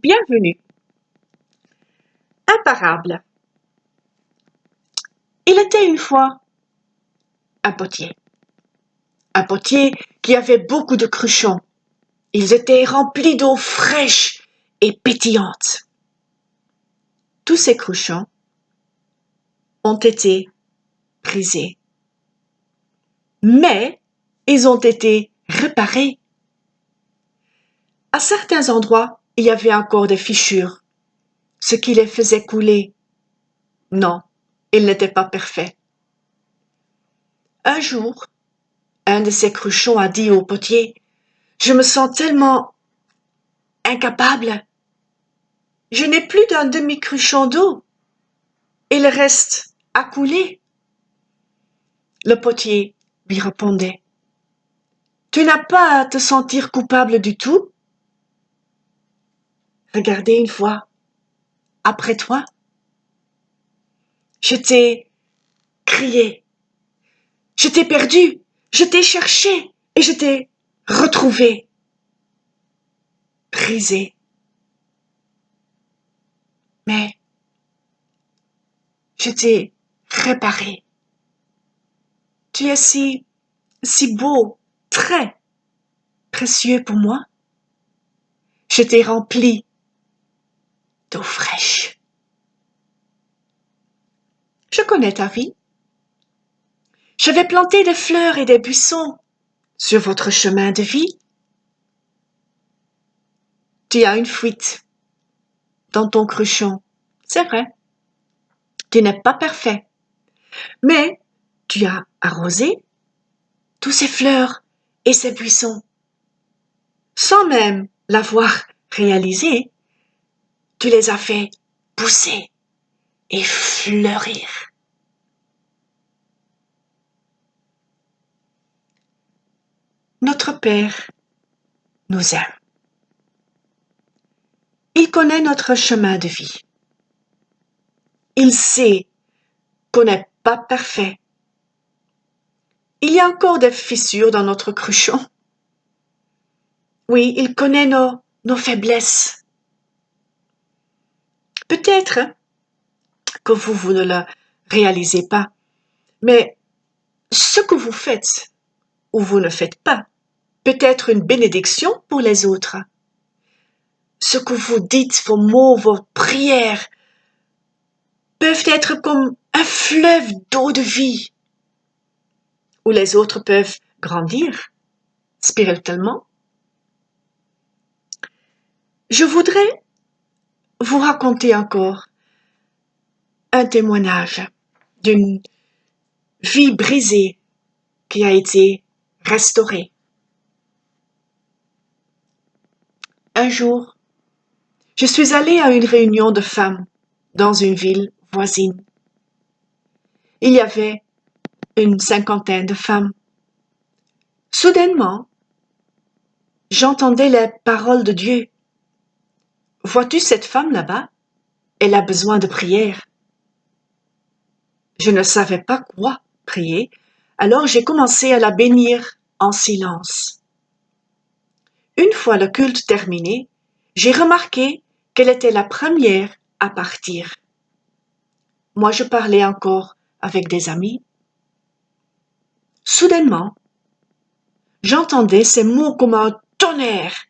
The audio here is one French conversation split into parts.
Bienvenue. Imparable. Il était une fois un potier. Un potier qui avait beaucoup de cruchons. Ils étaient remplis d'eau fraîche et pétillante. Tous ces cruchons ont été brisés. Mais ils ont été réparés. À certains endroits, il y avait encore des fissures, ce qui les faisait couler. Non, ils n'étaient pas parfaits. Un jour, un de ces cruchons a dit au potier, « Je me sens tellement incapable. Je n'ai plus d'un demi-cruchon d'eau. Et le reste a coulé. » Le potier lui répondait, « Tu n'as pas à te sentir coupable du tout. Regardez une fois, après toi. Je t'ai crié, je t'ai perdu, je t'ai cherché et je t'ai retrouvé, brisé. Mais je t'ai réparé. Tu es si beau, très précieux pour moi. Je t'ai rempli d'eau fraîche. Je connais ta vie. Je vais planter des fleurs et des buissons sur votre chemin de vie. Tu as une fuite dans ton cruchon, c'est vrai. Tu n'es pas parfait, mais tu as arrosé tous ces fleurs et ces buissons. Sans même l'avoir réalisé, tu les as fait pousser et fleurir. Notre Père nous aime. Il connaît notre chemin de vie. Il sait qu'on n'est pas parfait. Il y a encore des fissures dans notre cruchon. Oui, il connaît nos faiblesses. Peut-être que vous ne le réalisez pas, mais ce que vous faites ou vous ne faites pas peut être une bénédiction pour les autres. Ce que vous dites, vos mots, vos prières, peuvent être comme un fleuve d'eau de vie, où les autres peuvent grandir spirituellement. Je voudrais vous raconter encore un témoignage d'une vie brisée qui a été restaurée. Un jour, je suis allée à une réunion de femmes dans une ville voisine. Il y avait une cinquantaine de femmes. Soudainement, j'entendais les paroles de Dieu. « Vois-tu cette femme là-bas? Elle a besoin de prière. » Je ne savais pas quoi prier, alors j'ai commencé à la bénir en silence. Une fois le culte terminé, j'ai remarqué qu'elle était la première à partir. Moi, je parlais encore avec des amis. Soudainement, j'entendais ces mots comme un tonnerre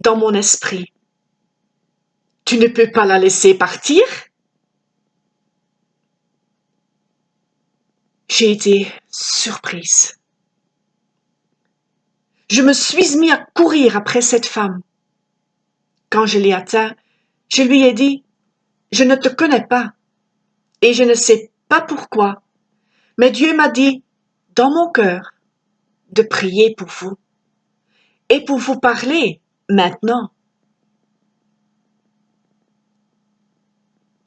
dans mon esprit. « Tu ne peux pas la laisser partir? » J'ai été surprise. Je me suis mis à courir après cette femme. Quand je l'ai atteint, je lui ai dit, « Je ne te connais pas et je ne sais pas pourquoi, mais Dieu m'a dit dans mon cœur de prier pour vous et pour vous parler maintenant. »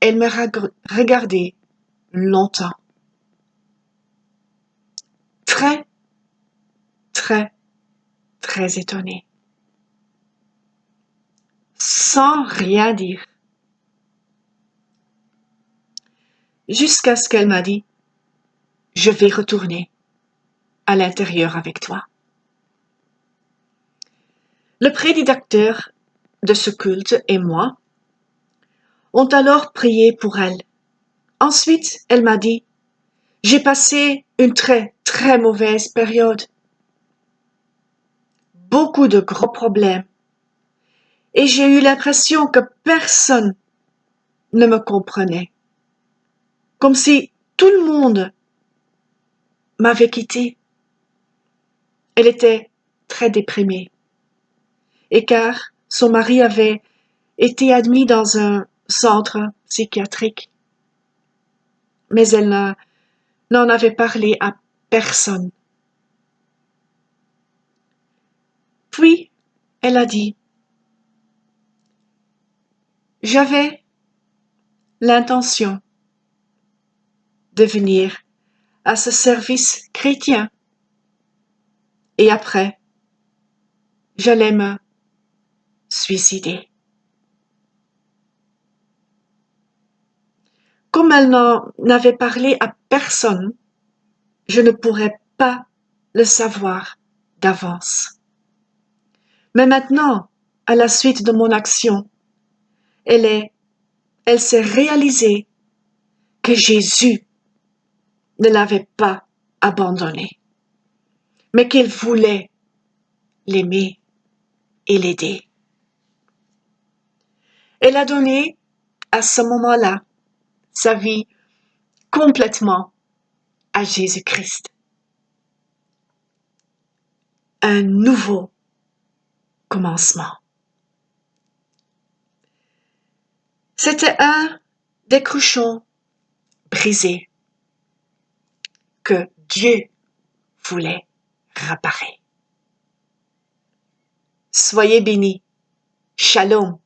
Elle m'a regardé longtemps. Très, très, très étonnée. Sans rien dire. Jusqu'à ce qu'elle m'a dit, « Je vais retourner à l'intérieur avec toi. » Le prédicateur de ce culte et moi ont alors prié pour elle. Ensuite, elle m'a dit, j'ai passé une très, très mauvaise période. Beaucoup de gros problèmes. Et j'ai eu l'impression que personne ne me comprenait. Comme si tout le monde m'avait quitté. Elle était très déprimée. Et car son mari avait été admis dans un centre psychiatrique. Mais elle n'en avait parlé à personne. Puis, elle a dit, j'avais l'intention de venir à ce service chrétien. Et après, j'allais me suicider. Comme elle n'en avait parlé à personne, je ne pourrais pas le savoir d'avance. Mais maintenant, à la suite de mon action, elle s'est réalisée que Jésus ne l'avait pas abandonnée, mais qu'il voulait l'aimer et l'aider. Elle a donné, à ce moment-là, sa vie complètement à Jésus-Christ. Un nouveau commencement. C'était un des cruchons brisés que Dieu voulait réparer. Soyez bénis. Shalom.